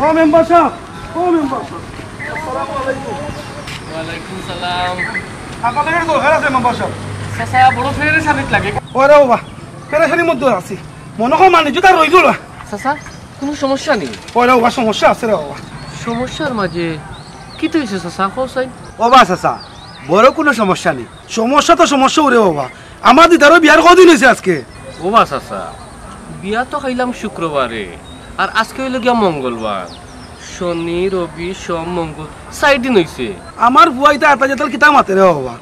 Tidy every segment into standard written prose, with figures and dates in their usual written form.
ও member সাহেব, ও member সাহেব, আসসালামু আলাইকুম। ওয়ালাইকুম সালাম। আপনাদের দরকার আছে মেম্বার সাহেব। চাচা বড় পেরেশানি লাগে। ওরে বাবা, পেরেশানির মধ্যে আছি, মনে হয় মানে জুতা রয়ে গেল। চাচা কোনো সমস্যা নেই? ওরে বাবা, সমস্যা আছে রে বাবা। সমস্যার মাঝে কি তো হয়েছে চাচা? কোসাই ও বা চাচা, বড় কোনো সমস্যা নেই। সমস্যা তো সমস্যা ওরে বাবা, আমার দিদারও বিয়ার কদিন হয়েছে আজকে। ও বা চাচা, বিয়া তো খাইলাম শুক্রবারে, আর আজকে হইল গিয়া মঙ্গলবার। শনি রবি সোম মঙ্গল 4 দিন হয়েছে। আমার বুয়াইটা আটা যেতাল কিতা মাতে রে বাবা,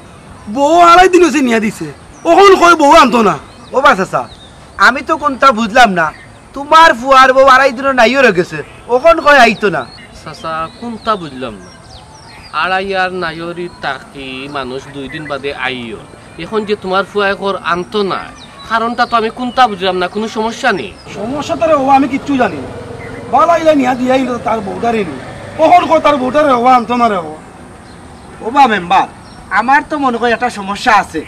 বউ 2.5 দিন হয়েছে নিয়ে দিছে, ওখন কই বউ আনতো না। ও বা চাচা, আমি তো কোনটা বুঝলাম না, তোমার ফুয়ার বউ 2.5 দিন নাইও রেখেছে, ওখন কয় আইতো না। চাচা কোনটা বুঝলাম না, আড়াইয়ার নাইরি তাকি মানুষ 2 দিন বাদে আইও, এখন যে তোমার ফুয়ায় ঘর আনতো না, কারণটা তো আমি কোনটা বুঝলাম না। কোনো সমস্যা নেই? সমস্যা তো রে বাবা আমি কিচ্ছু জানি না, বালাইলা নিয়া দিয়াই তার বউটারে নি, ওখন কই তার বউটারে বাবা আনতো না রে বাবা। ও বা মেম্বার, আমার তো মনে হয় একটা সমস্যা আছে,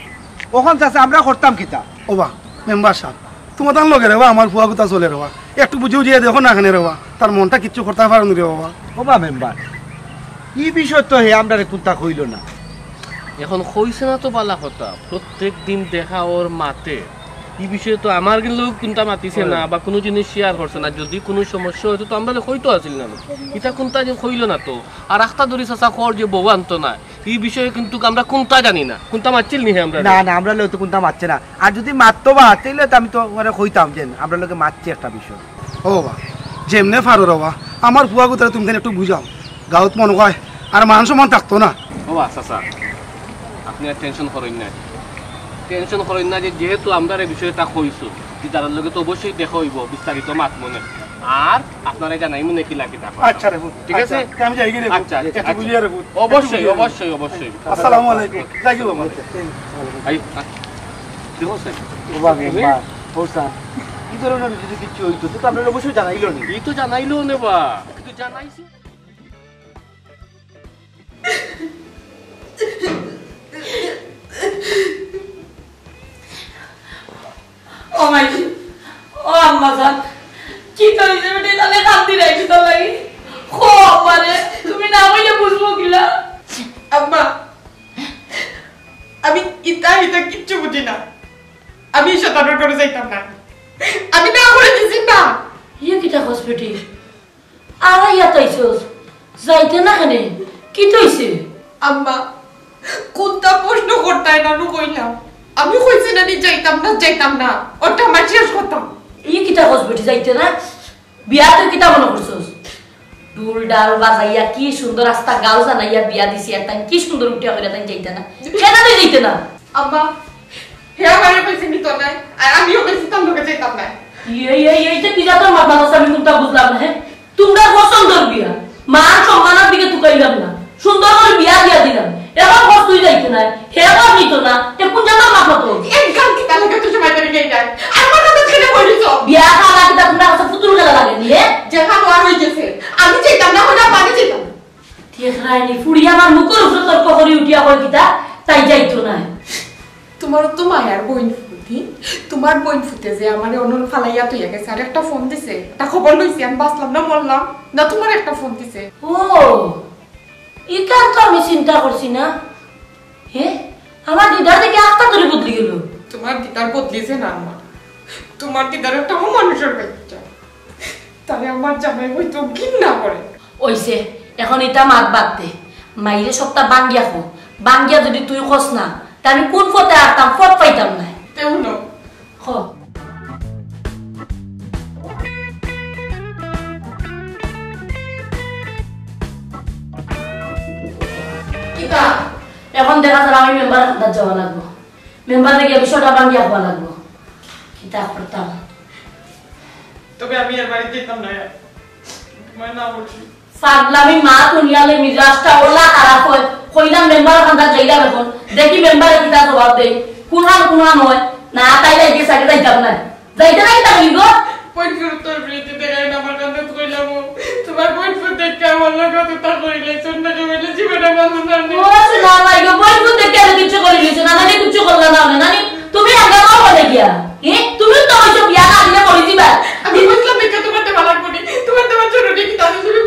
ওখন চাচা আমরা করতাম কিতা? ও বা মেম্বার সাহেব, তোমার তার লগে রে বাবা আমার ফুয়া কথা চলে রে বাবা, একটু বুঝিয়ে দিয়ে দেখো না এখানে রে বাবা, তার মনটা কিচ্ছু করতে পারেনি রে বাবা। ও বা মেম্বার, এই বিষয় তো হে আমরা কোনটা কইল না। এখন কইছে না তো বালা কথা, প্রত্যেক দিন দেখা ওর মাতে, এই বিষয়ে তো আমার কিন্তু কোনটা মাতিছে না বা কোনো জিনিস শেয়ার করছে না। যদি কোনো সমস্যা হইতো তো আমরা কইতো আসিল না, এটা কোনটা যে কইল না তো। আর রাস্তা ধরি চাচা খর যে বউ আনতো না, এই বিষয়ে কিন্তু আমরা কোনটা জানি না। কোনটা মারছিল নি আমরা? না না, আমরা লোক তো কোনটা মারছে না, আর যদি মারতো বা তাইলে তো আমি তো মানে কইতাম যে আমরা লোকে মারছি একটা বিষয়। ও বাবা যেমনে পারো রে বাবা, আমার ফুয়া কথা তুমি একটু বুঝাও, গাঁত মনে হয় আর মান সম্মান থাকতো না। ও চাচা আপনি আর টেনশন করেন না, টেনশন করেন না, যে যেহেতু আমরা এই বিষয়টা কইছো, দিদার লগে তো অবশ্যই দেখা হইব, বিস্তারিত মাত মনে, আর আপনারা জানাই মনে কি লাগে তা। আচ্ছা রে, ঠিক আছে আমি যাই গেলে। আচ্ছা একটু বুঝিয়ে রে। অবশ্যই অবশ্যই অবশ্যই। আসসালামু আলাইকুম। যাই গেল বাবা। আই দেখো স্যার, ও বা মেম্বার, ও স্যার, কি ধরনের যদি কিছু হইতো তো আপনারা অবশ্যই জানাইলো নি। এই তো জানাইলো নেবা, কিন্তু জানাইছি ও মাই ও আম্মা জান, কি কইছে বেটা? তাহলে কান্দি রাখি তো লাগি খো আমারে, তুমি না হইলে বুঝবো কিলা? আম্মা আমি ইতা কিচ্ছু বুঝি না, আমি শতানোর করে যাইতাম না, আমি না করে দিছি না। ইয়ে কিটা হসপিটাল আর ইয়া তাইছস যাইতে না কেনে কি তইছে? আম্মা কোনটা প্রশ্ন করতাই না নু কইলাম, আমি কইছি না নি যাইতাম না, ওটা আমার শেষ কথা। ই কিটা হসপিটাল যাইতে না? বিয়াতে কিটা মনে করছস? ডুল ডাল বাজাইয়া কি সুন্দর রাস্তা গাও জানাইয়া বিয়া দিছি, আর তাই কি সুন্দর উঠিয়া কইরা তাই যাইতে না, কেন তুই যাইতে না? আম্মা হে আমারে কইছি নি তো নাই, আর আমিও কইছি তার লগে যাইতাম না। এইটা কি জাতো মাথা নষ্ট, আমি কোনটা বুঝলাম না। তোমরা পছন্দর বিয়া, মান সম্মানের দিকে তুকাইলাম না, সুন্দর করে বিয়া দিয়া দিলাম, এখন বস তুই যাইতে না, হে আবার নিত না, তে কোন জায়গা মাথা তো এক গান কি তালে কত সময় ধরে গেই যায়, আমার কথা ছেড়ে বলিস বিয়া খাওয়া কি তোমরা কাছে পুতুল খেলা লাগে নি? হে যেখান আর হই গেছে, আমি চাইতাম না, ওটা পানি চাইতাম ঠিক রাইনি ফুড়ি আমার মুখের উপরে তর্ক করি উঠিয়া কই কিতা তাই যাইতো না। তোমার তো মায়ার বইন ফুটি, তোমার বইন ফুটে যে আমারে অনল ফালাইয়া তুইয়া গেছে, আর একটা ফোন দিছে, তা খবর লইছি, আমি বাঁচলাম না মরলাম না, তোমার একটা ফোন দিছে। ও ইকার তো আমি চিন্তা করছি না। হে আমার দিদার দেখে আস্তা ধরে বদলি গেল। তোমার দিদার বদলিছে না, আমার তোমার দিদার একটা মানুষের বাচ্চা, তাহলে আমার জামাই হয়তো ঘৃণা করে ওইছে। এখন এটা মাত বাদতে মাইরে সপ্তাহ বাঙ্গিয়া খো, বাঙ্গিয়া যদি তুই খস না তা আমি কোন পথে আসতাম, পথ পাইতাম না। তেমন হ এখন দেখা যাবে আমি মেম্বার হাত যাওয়া লাগবো, মেম্বার থেকে বিষয়টা বাঙ্গিয়া হওয়া লাগবো, কিতা করতাম। তবে আমি এর বাড়িতে যেতাম না, না বলছি পাগলামি মা দুনিয়ালে মিজাজটা ওলা খারাপ হয়, কইলাম মেম্বার কান্দা যাইলাম, এখন দেখি মেম্বারে কিতা জবাব দেই, কুনহান হয় না, তাই যাইতে সাইডে যাইতাম না, যাইতে নাই তাই গো পয়েন্ট ফিরত তোর বিয়েতে দেখাই না, আমার কান্দা কইলাম তোমার পয়েন্ট ফিরত দেখে আমার লগে কথা কইলে সন্ধ্যা কইলে জীবনে বাঁচো না। ও না ভাই গো পয়েন্ট ফিরত দেখে আর কিছু করি লিছ না, নানি কিছু করলা না নানি, তুমি আগা নাও বলে গিয়া তুমি তো হইছো বিয়া না দিলে করি দিবা, আমি বুঝলাম দেখে তোমার তো ভালো করি, তোমার তো জরুরি কি তাহলে তুমি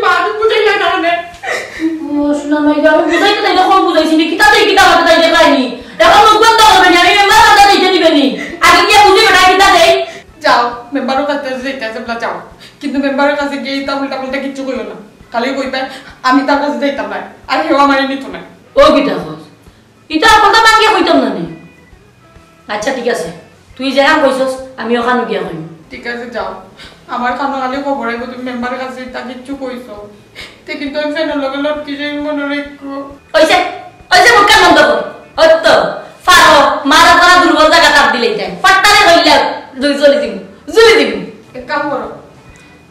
কিন্তু মেম্বারের কাছে গিয়ে তা উল্টা পাল্টা কিচ্ছু কইল না, খালি কই পায় আমি তার কাছে যাইতাম না, আর হেওয়া মারি নিত না। ও কিটা কস ইটা কথা বাঙ্গিয়া কইতাম না নি। আচ্ছা ঠিক আছে, তুই যেখান কইছস আমি ওখানে গিয়া কইম। ঠিক আছে যাও, আমার কানো খালি খবর আইব তুমি মেম্বারের কাছে তা কিচ্ছু কইছো, তে কিন্তু আমি ফ্যানের লগে লটকি যাই মনে রেখো। ওইছে ওইছে মুখ কান বন্ধ কর। ওই তো ফারো মারা করা দুর্বল জায়গা তাপ দিলেই যায়, ফাটতারে হইলা দুই জলি দিম। এক কাম করো,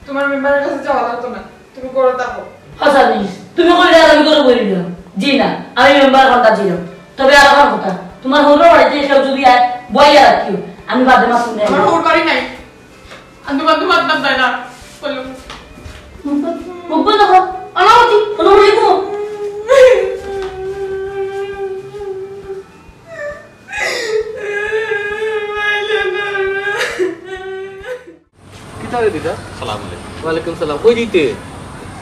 তোমার মেম্বারের কাছে যাওয়া লাগতো না, তুমি করে থাকো। হাসান নিস তুমি কইলে আর আমি করে বলি না। জি না, আমি মেম্বার কথা ছিল। তবে আর আমার কথা তোমার হলো বাড়িতে এসব যদি বইয়া রাখিও, আমি বাদে মাস শুনে আমার ওর বাড়ি নাই, আন্দু বান্দু বাদনাম দেয় না বললো মুখ বন্ধ কর। অনামতি অনুমতি কো কিতা রে দিদা? সালাম আলাইকুম। ওয়ালাইকুম সালাম। কই দিতে?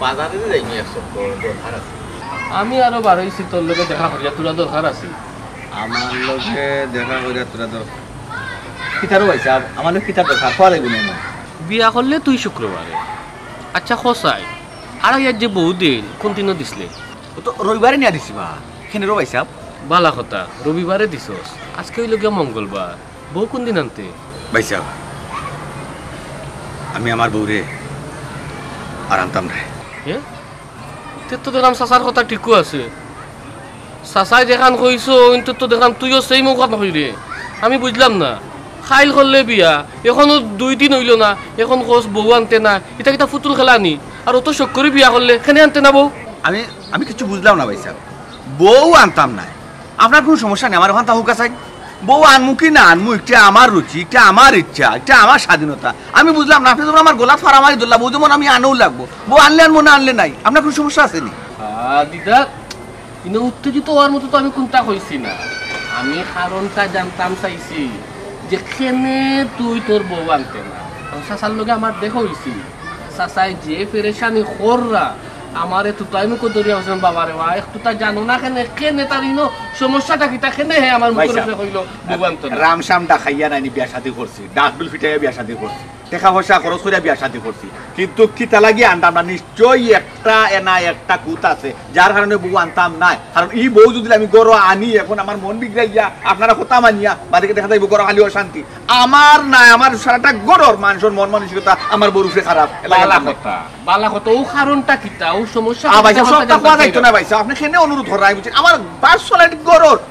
বাজারে যাইনি একশো দরকার আছে। আমি আরো বার হইছি তোর লগে দেখা করিয়া, তোরা দরকার আছে। আমার লোকে দেখা করে তোরা দরকার কিতারও পাইছে আমার লোক কিতার দরকার খাওয়া লাগবে না। বিয়া করলে তুই শুক্রবারে। আচ্ছা খসাই আর ইয়ার যে বহুদিন কোন দিনও দিসলে? ও তো রবিবারে নিয়ে দিছি বা এখানে রো পাইছে বালা কথা, রবিবারে দিছস, আজকে হইল গিয়া মঙ্গলবার, বউ কোন দিন আনতে? পাইছে আমি আমার বউরে আর আনতাম না। হ্যাঁ তো দেখলাম চাচার কথা ঠিকও আছে, চাচাই দেখান কইছো কিন্তু তো দেখলাম তুইও সেই মুখ কথা কইরে। আমি বুঝলাম না, খাইল করলে বিয়া এখনো 2 দিন হইল না, এখন কোস বউ আনতে না, এটা কিটা ফুতুল খেলা নি? আর অত শখ করে বিয়া করলে কেন আনতে না বউ? আমি আমি কিছু বুঝলাম না ভাইসা, বউ আনতাম না। আপনার কোনো সমস্যা নেই, আমার ওখান তাহুকা চাই বউ আনমু কি না আনমু, এটা আমার রুচি, এটা আমার ইচ্ছা, এটা আমার স্বাধীনতা। আমি বুঝলাম না, আপনি যখন আমার গোলাপ ফারামারি ধরলাম বউ যেমন আমি আনও লাগবো, বউ আনলে আনবো না আনলে নাই, আপনার কোনো সমস্যা আছে নি? দিদা কিন্তু উত্তেজিত হওয়ার মতো তো আমি কোনটা কইছি না, আমি কারণটা জানতাম চাইছি যে কেনে তুই তোর বউ আনতে না। চাচার লগে আমার দেখা হইছি, চাচাই যে পেরেশানি কররা আমারে তুতাইমু কো দরিয়া হোসেন বাবারে ওয়া একটু তা জানো না কেনে কেনে তার ইনো সমস্যাটা কিটা কেনে হে আমার মুখের উপরে কইলো বউ আনতে না। রামশ্যামটা খাইয়া নাইনি বিয়া শাদি করছি, ডাকবিল ফিটাইয়া বিয়া শাদি করছি, টাকা পয়সা খরচ করে বিয়া শাদি করছি, কিন্তু কিতা লাগি আনতাম না? নিশ্চয়ই একটা এনা একটা কুত আছে যার কারণে বউ আনতাম না। কারণ এই বউ যদি আমি গরো আনি এখন আমার মন বিগড়াইয়া আপনারা কথা মানিয়া বাড়িকে দেখা যাইব গরো খালি অশান্তি আমার নাই, আমার সারাটা গরর মানুষের মন মানসিকতা আমার বউর উপরে খারাপ। বালা কথা ও কারণটা কিটা ও সমস্যা ভাইসা সবটা কোয়া যাইতো না ভাইসা, আপনি খেনে অনুরোধ করাই বুঝছেন। আমার পার্সোনালিটি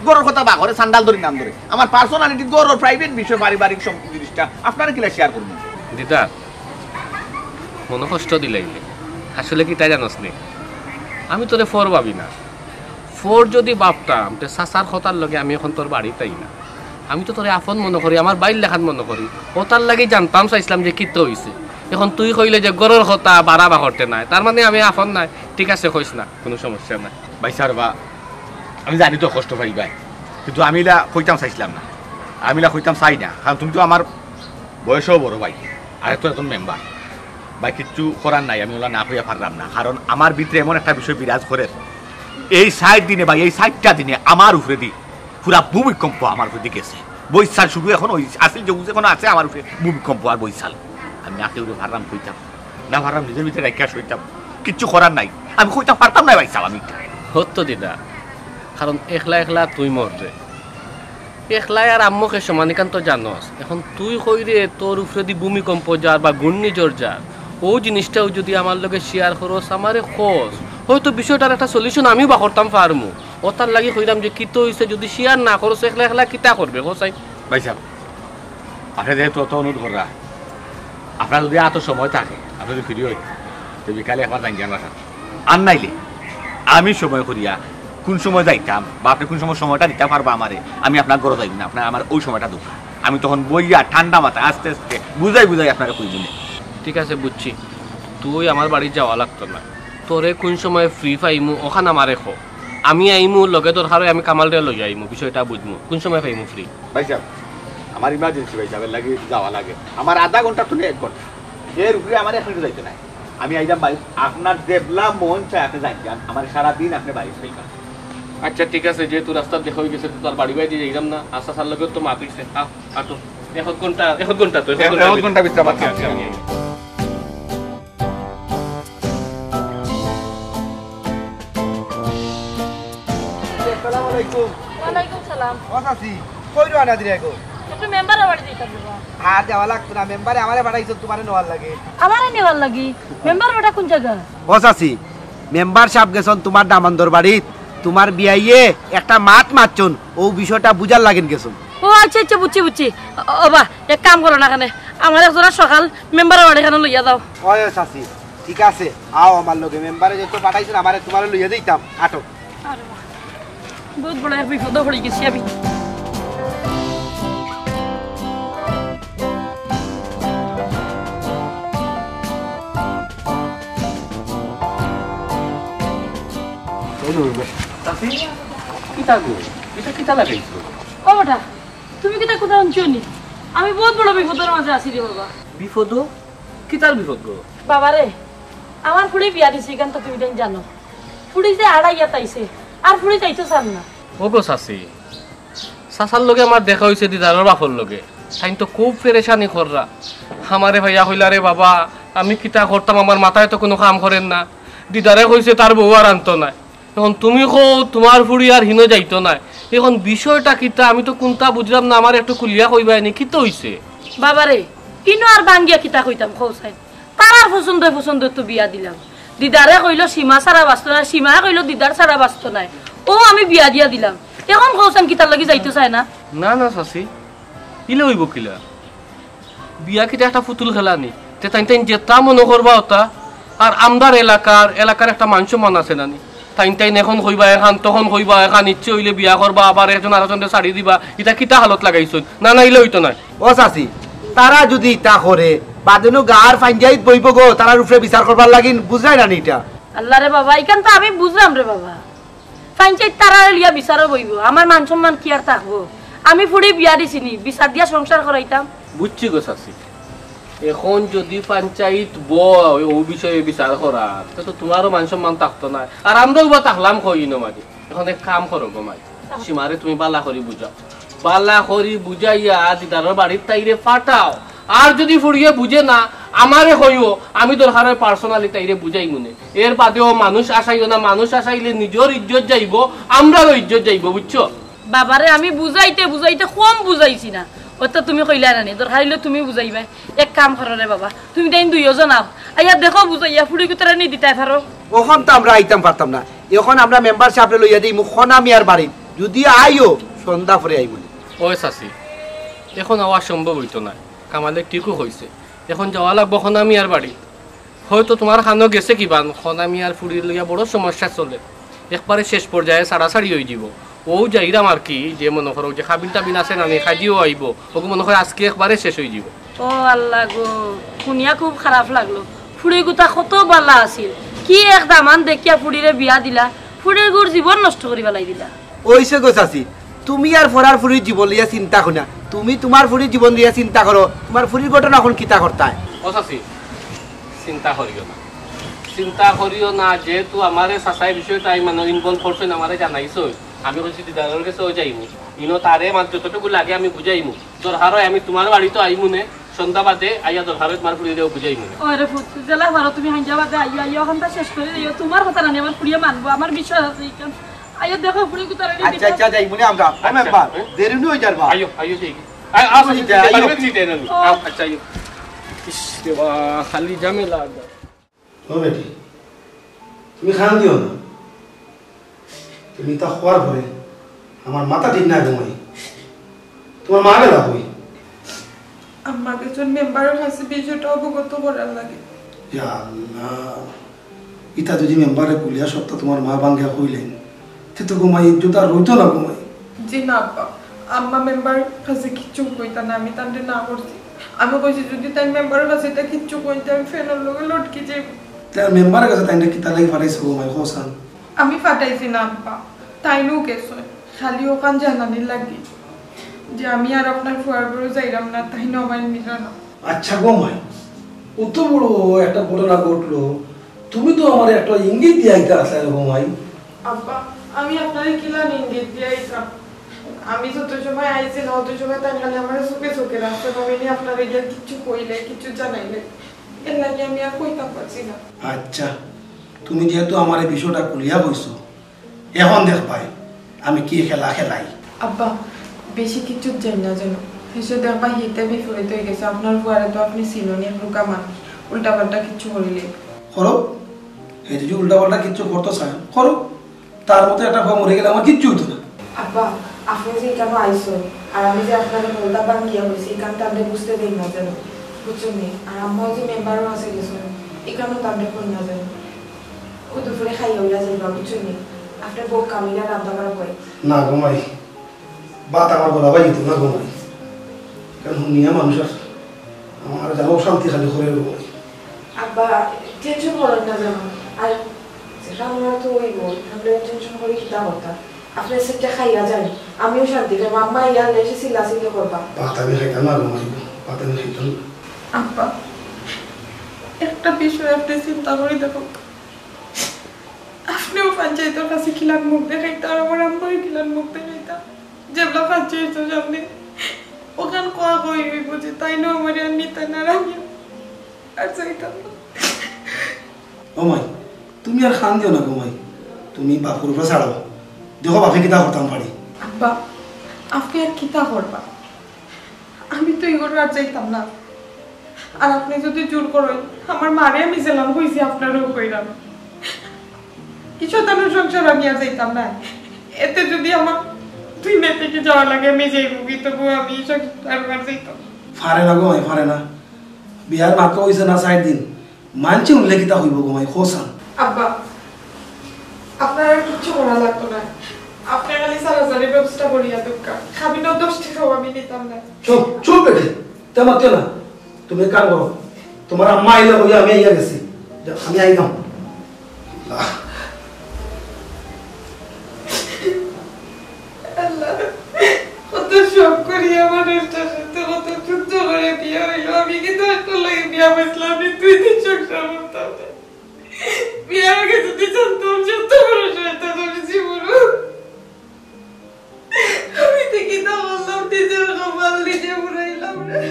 গরর কথা বা করে সান্ডাল ধরি নাম ধরে, আমার পার্সোনালিটি গরর প্রাইভেট বিষয় পারিবারিক জিনিসটা আপনারা কিলা শেয়ার করবেন? দিদা মনে কষ্ট দিলাইলে আসলে কি তাই জানোস নি, আমি তোরে ফোর ভাবি না। ফোর যদি ভাবতাম তো চাচার কথার লগে আমি এখন তোর বাড়িতেই না, আমি তো তোরে আপন মনে করি, আমার বাইর লেখান মনে করি, ওটার লাগে জানতাম চাইছিলাম যে কিতো হইছে। এখন তুই কইলে যে গরর কথা বাড়া বা করতে নাই, তার মানে আমি আপন নাই। ঠিক আছে কইস না, কোনো সমস্যা নাই। ভাইসার বা আমি জানি তো কষ্ট পাইবাই, কিন্তু আমি কইতাম চাইছিলাম না, আমি কইতাম চাই না। কারণ তুমি তো আমার বয়সও বড় ভাই, আর তো এখন মেম্বার ভাই, কিচ্ছু করার নাই, আমি ওলা না হইয়া পারলাম না। কারণ আমার ভিতরে এমন একটা বিষয় বিরাজ করে, এই 60 দিনে ভাই, এই 60টা দিনে আমার উপরে দি পুরা ভূমিকম্প আমার উপরে গেছে। বৈশাল শুধু এখন ওই আসিল যে এখন আছে আমার উপরে ভূমিকম্প আর বৈশাল। আমি নাকে উঠে ভারলাম কইতাম না, ভারলাম নিজের ভিতরে রেখা সইতাম, কিচ্ছু করার নাই, আমি কইতাম পারতাম না ভাই সাল। আমি হতো দিদা, কারণ একলা একলা তুই মরবে, একলাই আর আম্মকে সমানিকান তো জানস। এখন তুই কইরে তোর উপরে দি ভূমিকম্প যার বা ঘূর্ণিঝড় যার, ও জিনিসটাও যদি আমার লগে শেয়ার করস আমারে খোঁজ, হয়তো বিষয়টার একটা সলিউশন আমিও বা করতাম পারমু। ও তার লাগি কইলাম যে কিতো হইছে, যদি শেয়ার না করস একলা একলা কিতা করবে হোসাই? ভাই সাহেব আপনি যেহেতু অত অনুরোধ করা, আপনার যদি এত সময় থাকে, আপনি যদি ফ্রি হই তো বিকালে একবার জানি জানা আর নাইলে আমি সময় করিয়া কোন সময় যাইতাম বা আপনি কোন সময় সময়টা দিতে পারবা আমারে, আমি আপনার ঘরে যাইব না, আপনার আমার ওই সময়টা দুঃখ, আমি তখন বইয়া ঠান্ডা মাথায় আস্তে আস্তে বুঝাই আপনাকে কই দিলে। ঠিক আছে বুঝছি, তুই আমার বাড়ি যাওয়া লাগতো না, তোরে কোন সময় ফ্রি পাইমু ওখানে আমারে খো, আমি আইমু লগে দরকার হয় আমি কামালরে লই আইমু, বিষয়টা বুঝমু কোন সময় পাইমু ফ্রি। ভাই সাহেব আমার ইমার্জেন্সি ভাই সাহেবের লাগে যাওয়া লাগে, আমার আধা ঘন্টা তো 1 ঘন্টা, এর উপরে আমার এখন যাইতে নাই। আমি আইলাম ভাই, আপনার দেবলা মন চাই আপনি যাইতেন, আমার সারাদিন আপনি বাড়ি পাইবেন। আচ্ছা ঠিক আছে, যেহেতু রাস্তা দেখা হয়ে গেছে তোর বাড়ি বাড়ি যাইলাম না, আশা সার লগে তো মাপিছে আটো 1 ঘন্টা তো 1 ঘন্টা ঘন্টা বিশ্রাম আছে। ওয়ালাইকুম সালাম। ও চাচি কই রানা দিরে গো? একটু মেম্বারের বাড়ি দিতে দেবো। আর যাওয়া লাগতো না, মেম্বারে আমারে পাঠাইছো তোমারে নেওয়ার লাগে। আমারে নেওয়ার লাগি? মেম্বার বেটা কোন জায়গা? ও চাচি মেম্বার সাহেব গেছন তোমার দামান্দর বাড়িত, তোমার বিয়াইয়ে একটা মাত মারছন, ও বিষয়টা বুঝার লাগেন গেছন। ও আচ্ছা আচ্ছা বুঝছি বুঝছি। ও বা এক কাম করো না কেন, আমার একজোড়া সকাল মেম্বারের বাড়ি খানে লইয়া দাও। ওই চাচি ঠিক আছে, আও আমার লগে, মেম্বারে যত পাঠাইছেন আমারে তোমারে লইয়া দিতাম। আটো বহুত বড় এক বিপদ পড়ে গেছি আমি। চাচি কিতা গো, এটা কিতা লাগাইছো? ও বেটা তুমি কিতা কোথাও অঞ্চনি? আমি বহুত বড় বিপদের মাঝে আছি রে বাবা। বিপদ? কিতার বিপদ গো? বাবারে আমার ফুড়ি বিয়া দিছি কেন তো তুমি জানো? ফুড়ি যে আড়াইয়া তাইছে আর ফুড়ি চাইতো চান না। ও গো চাচি, চাচার লগে আমার দেখা হয়েছে দিদারের বাপর লগে, তাইন তো খুব পেরেশানি কররা। আমারে ভাইয়া হইলা রে বাবা, আমি কিতা করতাম, আমার মাথায় তো কোনো কাম করেন না। দিদারে কইছে তার বউ আর আনতো না, এখন তুমি কো তোমার ফুড়ি আর হিনো যাইতো না। এখন বিষয়টা কিতা আমি তো কোনটা বুঝলাম না, আমার একটু কুলিয়া কইবাই নি কিতা হইছে? বাবারে ইনো আর বাঙ্গিয়া কিতা কইতাম খৌসাই, তারার পছন্দ তো বিয়া দিলাম। দিদারে কইল সীমা ছাড়া বাঁচতো না, সীমা কইল দিদার ছাড়া বাঁচতো নাই, ও আমি বিয়া দিয়া দিলাম। এখন খৌসান কিতার লাগি যাইতে চায় না? না না চাচি, ইলে হইব কিলা? বিয়া কিটা একটা পুতুল খেলা নি, তে তাই তাই যেটা মনে করবা ওটা। আর আমদার এলাকার একটা মানুষ মন আছে নানি, তাই তাই এখন কইবা এখান তখন কইবা এখান, ইচ্ছে হইলে বিয়া করবা আবার একজন আরেকজনকে ছাড়ি দিবা, এটা কিতা হালত লাগাইছ? না না ইলে হইতো না। ও চাচি তারা যদি ইটা করে বাদনু গার ফাঞ্জাইত বইব গো, তারার উপরে বিচার করবার লাগিন, বুঝাই না এটা? আল্লাহ রে বাবা, ইখান তো আমি বুঝলাম রে বাবা, পঞ্চায়েত তারা লিয়া বিচারও বইব, আমার মান সম্মান কি আর থাকবো? আমি ফুড়ি বিয়া দিছিনি, বিচার দিয়া সংসার করাইতাম। বুঝছি গো চাচি, এখন যদি পঞ্চায়েত বয় ও বিষয়ে বিচার করা, তো তোমারও মান সম্মান থাকতো না, আর আমরাও বা থাকলাম কই নমাজি। এখন এক কাম করো গো মাই, সীমারে তুমি বালা করি বুঝাও, বালা করি বুঝাইয়া দিদারের বাড়ির তাইরে পাঠাও। আর যদি ফুড়িয়ে বুঝে না আমারে হইও, আমি দরকার পার্সোনালি তাইরে বুঝাই মনে। এর বাদেও মানুষ আসাইও না, মানুষ আসাইলে নিজের ইজ্জত যাইব, আমরাও ইজ্জত যাইব, বুঝছো? বাবারে আমি বুঝাইতে কম বুঝাইছি না, ওটা তুমি কইলা না, দরকার হইলে তুমি বুঝাইবা। এক কাম করো রে বাবা, তুমি তাই দুইজন আও, আইয়া দেখো বুঝাইয়া ফুড়ি কুতারা নি দিতাই পারো। ওখান তো আমরা আইতাম পারতাম না, এখন আমরা মেম্বার সাহেবরে লইয়া দিই মুখন আমি আর বাড়ি, যদি আইও সন্ধ্যা পরে আইব। ওই চাচি এখন আওয়া সম্ভব হইতো না, কামালে ঠিকও হয়েছে, এখন যাওয়া লাগবো খনামি আর বাড়ি। হয়তো তোমার খানো গেছে কিবা, খনামি আর ফুড়ি লইয়া বড় সমস্যা চলে, একবারে শেষ পর্যায়ে সাড়াসাড়ি হয়ে যাব। ও যাইরাম আর কি, যে মনে করো যে খাবিন টাবিন আছে নানি খাজিও আইব, ওকে মনে হয় আজকে একবারে শেষ হয়ে যাব। ও আল্লাহ গো, শুনিয়া খুব খারাপ লাগলো। ফুড়ি গুতা কত বালা আছিল, কি এক দামান দেখিয়া ফুড়িরে বিয়া দিলা, ফুড়ির গুড় জীবন নষ্ট করি পেলাই দিলা। ওইসে গো চাচি, তুমি আর ফরার ফুরির জীবন লিয়া চিন্তা করো না, তুমি তোমার ফুরির জীবন লিয়া চিন্তা করো, তোমার ফুরির ঘটনা এখন কিতা করতায়। ও চাচি চিন্তা করিও না, যেহেতু আমারে চাচাই বিষয়টা মানে ইনভলভ করছেন, আমারে জানাইছো, আমি কইছি দিদারের কাছে যাইমু, ইনো তারে যতটুকু লাগে আমি বুঝাইমু। দরকার হয় আমি তোমার বাড়িতে আইমু নে, সন্ধ্যা বাদে আইয়া দরকার হয় তোমার ফুড়িয়েও বুঝাইমু। ওরে ফুটু জেলা ভালো, তুমি হাঞ্জা বাদে আইয়া আইয়া ওখানটা শেষ করে দিও, তোমার কথা না আমার ফুড়িয়ে মানবো, আমার বিষয় আছে এখান। আইয়া দেখো ফুড়ি কুতারা নি আচ্ছা আচ্ছা যাই মনে আমরা ও মেম্বার দেরি নই যাবা। আইও ঠিক আচ্ছা আইও। ইস দেবা খালি ঝামেলা। ও বেটি তুমি খান দিও না, তুমি তা হওয়ার পরে আমার মাথা ঠিক না ঘুমাই, তোমার মা গেলা কই? আমাকে জন মেম্বারের কাছে বিষয়টা অবগত করার লাগে। ইয়া আল্লাহ, ইতা যদি মেম্বারে কুলিয়া সত্তা তোমার মা বাঙ্গিয়া কইলেন, তে তো ঘুমাই ইজ্জত আর রইতো না ঘুমাই। জি না আব্বা, আম্মা মেম্বার কাছে কিচ্ছু কইতা না, আমি তান্ডে না করছি। আমি কইছি যদি তাই মেম্বারের কাছে এটা কিচ্ছু কইতে আমি ফেনার লগে লটকি যাইব। তার মেম্বারের কাছে তাইলে কি তালাই ফাটাইছো ঘুমাই হোসান? আমি ফাটাইছি না আব্বা, তাইনও গেছে, খালি ওখান জানানির লাগি যে আমি আর আপনার ফুয়ার বড় যাইলাম না, তাই নবাই নিল না। আচ্ছা ঘুমাই, অত বড় একটা ঘটনা ঘটলো, তুমি তো আমার একটা ইঙ্গিত দিয়ে আইতে আসলে ঘুমাই। আব্বা আমি আপনার কিলা ইঙ্গিত দিয়ে আইতাম, আমি যত সময় আইছি না অত সময় তাই খালি আমার চোখে রাখতে পারিনি, আপনার এগিয়ে কিচ্ছু কইলে কিছু জানাইলে, এর লাগে আমি আর কইতাম পারছি না। আচ্ছা তুমি যেহেতু আমার এই বিষয়টা কুলিয়া বইছো, এখন দেখ ভাই আমি কি খেলা খেলাই। আব্বা বেশি কিছু জানি না যেন হেসে দেখবা হিতে বিপরীত হয়ে গেছে আপনার ফুয়ারে তো আপনি চিননি রুকা মানুষ উল্টা পাল্টা কিচ্ছু করিলে করো এই যে উল্টা পাল্টা কিচ্ছু করতো চাই করো তার মতো একটা ভাব মরে গেলে আমার কিচ্ছু হতো না আব্বা আপনি যে কেন আইসো আর আমি যে আপনাকে বলতা বাঙ্গিয়া হয়েছি এই কারণটা আপনি বুঝতে দিই না যেন বুঝছেন আর আম্মাও যে মেম্বারও আছে গেছো এই কারণে তো আপনি করি না যেন ও দুপুরে খাইয়া উইয়া যাইবা বুঝছেন আপনার বউ কামিলা রান্না করা করে না ঘুমাই বাত আমার বলা ভাই যেত না ঘুমাই কারণ নিয়া মানুষের আমার যেন শান্তি খালি করে ঘুমাই আব্বা টেনশন করেন না যেন আর আমরা তো ওই বল আমরা টেনশন করে কি দাও কথা আপনার সেটা খাইয়া যান আমিও শান্তি পাবো আম্মা ইয়ার লেসে সিলাসিলে করবা বাত আমি খাইতাম না ঘুমাই বাত আমি খাইতাম না আব্বা একটা বিষয় আপনি চিন্তা করে দেখো আপনিও পঞ্চায়েতের কাছে খিলান মুখ দেখাইতা আর আমার আম্মাই খিলান মুখ দেখাইতা যেগুলা পঞ্চায়েতের সামনে ওখান কোয়া কই হইব যে তাই না আমার আর নিতে না রাখি আর চাইতাম না ঘুমাই তুমি আর খান দিও না ঘুমাই তুমি বাপুর উপরে ছাড়াও দেখো বাপে কিতা করতাম পারি আব্বা আপনি আর কিতা করবা আমি তো এগুলো আর চাইতাম না আর আপনি যদি জোর করেন আমার মারে আমি জেলাম হয়েছি আপনারও কইরাম কিছু তানোর সংসার আমি আর যাইতাম না এতে যদি আমার দুই মেয়ে থেকে যাওয়া লাগে আমি যাই মুভি তবু আমি সংসার আর যাইতাম ফারে না ঘুমাই ফারে না বিহার মাত্র হয়েছে না 4 দিন মানছি উল্লেখিতা হইব ঘুমাই খোসান আব্বা আপনার আর কিচ্ছু করা লাগতো না আপনার খালি সারাসারি ব্যবস্থা করিয়া দোকা খাবিনা 10 টাকাও আমি নিতাম না চুপ চুপ বেটে তেমন না তুমি কাম করো তোমার আম্মা আইলে হইয়া আমি আইয়া গেছি আমি আইতাম কত শখ করি মানুষটার সাথে কত যুদ্ধ করে বিয়ে হইলো আমি কিন্তু একটা লাগে বিয়া বসলাম আমি 2 দিন সংসার করতাম বিয়ার আগে যদি জানতাম যত বড় শয়তান আমি জীবন আমি দেখি না বললাম নিজের কপাল নিজে উড়াইলাম রে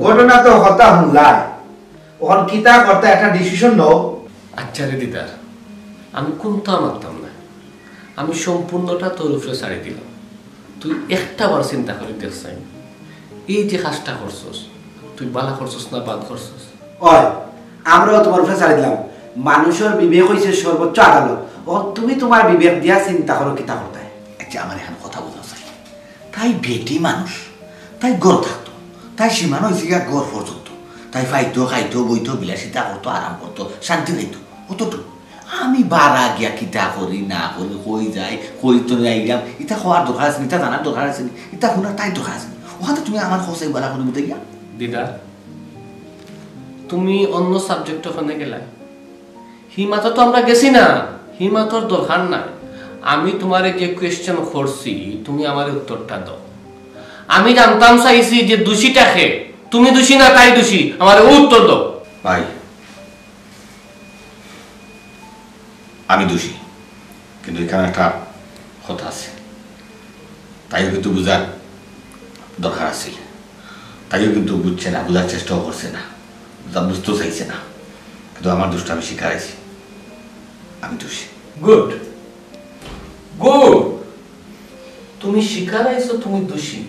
ঘটনা তো হতা হুনলাই ওখান কিতা করতে একটা ডিসিশন নাও আচ্ছা রে দিদার আমি কোনটা মানতাম না আমি সম্পূর্ণটা তোর উপরে ছাড়ি দিলাম তুই একটা বার চিন্তা করে দেখছাই এই যে কাজটা করছস তুই বালা করছস না বাদ করছস ওই আমরাও তোমার উপরে ছাড়ি দিলাম মানুষের বিবেক হইছে সর্বোচ্চ আদালত ও তুমি তোমার বিবেক দিয়া চিন্তা করো কিতা করতে আচ্ছা আমার এখানে কথা বোঝা চাই তাই বেটি মানুষ তাই গড় থাকতো তাই সীমানো হয়েছে গিয়া গড় পর্যন্ত তাই ফাইতো খাইতো বইতো বিলাসিতা করতো আরাম করতো শান্তি খাইতো অতটুকু আমি বারা গিয়া কিতা করি না করি কই যাই কই তো আইলাম ইটা খাওয়ার দরকার আছে ইটা জানার দরকার আছে ইটা শোনার তাই দরকার আছে ওখানে তুমি আমার খোঁজাই বলা করে মতো গিয়া দিদা তুমি অন্য সাবজেক্ট ওখানে গেলা হিমাতো তো আমরা গেছি না হিমাতর দরকার নাই আমি তোমারে যে কোয়েশ্চেন করছি তুমি আমার উত্তরটা দাও আমি জানতাম চাইছি যে দোষীটাকে তুমি দোষী না তাই দোষী আমার উত্তর দাও ভাই আমি দোষী কিন্তু এখানে একটা কথা আছে তাইও কিন্তু বুঝার দরকার আছে তাইও কিন্তু বুঝছে না বোঝার চেষ্টাও করছে না বুঝতেও চাইছে না কিন্তু আমার দোষটা আমি স্বীকার আছি আমি দোষী গুড গুড তুমি স্বীকার আইছো তুমি দোষী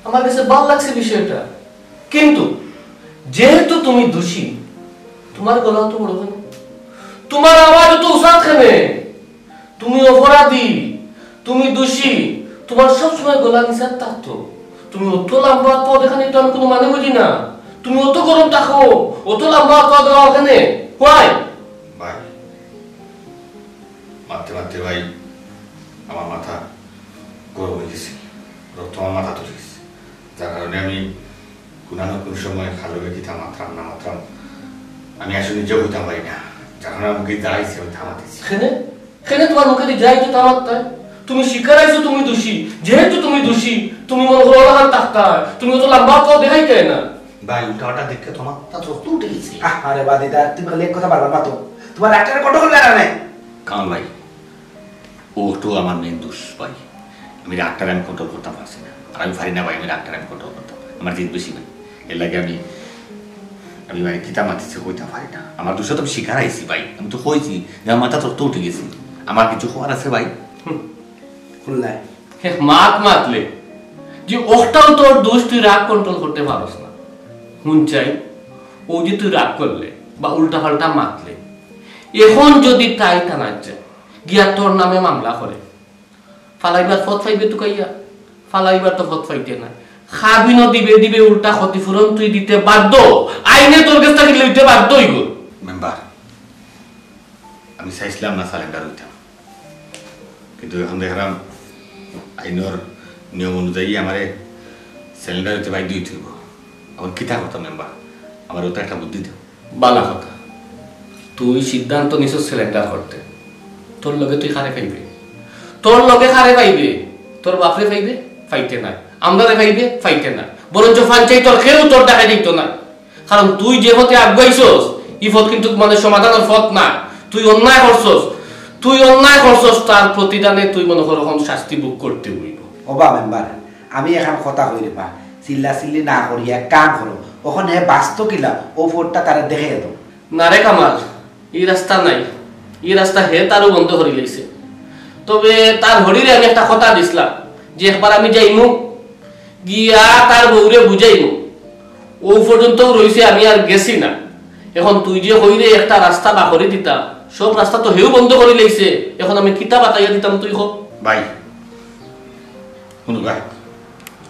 আমার কাছে ভালো লাগছে বিষয়টা কিন্তু যেহেতু তুমি দোষী তোমার গলা তো বড় কেন তোমার আওয়াজ তো উসাত কেন তুমি অপরাধী তুমি দোষী তোমার সবসময় গলা নিচার থাকতো তুমি অত লম্বা পদ এখানে তো কোনো মানে বুঝি না তুমি অত গরম থাকো অত লম্বা পদ ওখানে হোয়াই ভাই মারতে মারতে ভাই আমার মাথা গরম হয়ে গেছে রক্ত আমার মাথা তুলে গেছে যার কারণে আমি কোনো না কোনো সময় খালো কিতা মাত্রাম না মাত্রাম আমি আসলে নিজেও হইতাম পারি না যখন আমার মুখে দাঁড়াইছে আমি থামাতেছি কেন তোমার মুখে দিয়ে যাই তো থামাতে তুমি স্বীকার আইছো তুমি দোষী যেহেতু তুমি দোষী তুমি মনে করো না থাকতা তুমি তো লম্বা পথ দেখাই কেন না ভাই উল্টাটা দেখে তোমার তা তো উঠে গেছে। আরে বাদিদা তুমি খালি এক কথা বারবার মাতো, তোমার ডাক্তারের কত করলে না? কারণ ভাই ও তো আমার মেন দোষ ভাই, আমি ডাক্তার আমি কন্ট্রোল করতে পারছি না, আর আমি পারি না ভাই, আমি ডাক্তার আমি কন্ট্রোল করতে পারি, আমার জিদ বেশি ভাই, এর লাগে আমি ভাই কিতা মাতিছে কইতে পারি না, আমার দোষ তো আমি শিকার আইছি ভাই, আমি তো কইছি যে আমার মাথা তো উঠে গেছি, আমার কিছু খবর আছে ভাই। খুলনায় মাত মাতলে যে ওটাও তোর দোষ, তুই রাগ কন্ট্রোল করতে পারস না। হুন চাই ও যে তুই রাগ করলে বা উল্টা পাল্টা মাতলে, এখন যদি তাই টানার যায় গিয়া তোর নামে মামলা করে, ফালাইবার ফত ফাইবে তো কাইয়া, ফালাইবার তো ফত ফাইতে না, খাবিনও দিবে দিবে উল্টা ক্ষতিপূরণ তুই দিতে বাধ্য, আইনে তোর কাছ থেকে লইতে বাধ্য হইব। মেম্বার আমি চাইছিলাম না সারেন্ডার হইতাম, কিন্তু এখন দেখলাম আইনের নিয়ম অনুযায়ী আমারে সিলিন্ডার হইতে বাধ্য হইতে হইব। এখন কিতা করতাম মেম্বার, আমার ওটা একটা বুদ্ধি দেব। বালা কথা, তুই সিদ্ধান্ত নিছ সিলিন্ডার করতে, তোর লগে তুই খারে পাইবে, তোর লগে খারে পাইবে, তোর বাপরে পাইবে ফাইতে না, আমদারে পাইবে ফাইতে না, বরঞ্চ ফাঞ্চাই তোর খেয়েও তোর দেখা দিত না, কারণ তুই যে পথে আগাইছস ই পথ কিন্তু মানে সমাধানের পথ না, তুই অন্যায় করছস, তুই অন্যায় করছস, তার প্রতিদানে তুই মনে কর এখন শাস্তি ভোগ করতে হইব। ওবা মেম্বার আমি এখন কথা কই রে বা, চিল্লা চিল্লি না করি এক কাম করো, ওখানে বাস্ত কিলা ও ফোরটা তারা দেখে যেত না রে কামাল, এই রাস্তা নাই, এই রাস্তা হে তারও বন্ধ করে লইছে, তবে তার হরিরে আমি একটা কথা দিছিলাম যে একবার আমি যাইমু গিয়া তার বউরে বুঝাইমু, ও পর্যন্ত রইছে, আমি আর গেছি না। এখন তুই যে হইরে একটা রাস্তা বা করে দিতা, সব রাস্তা তো হেউ বন্ধ করে লইছে, এখন আমি কিতা বাতাইয়া দিতাম তুই হোক ভাই শুনু ভাই,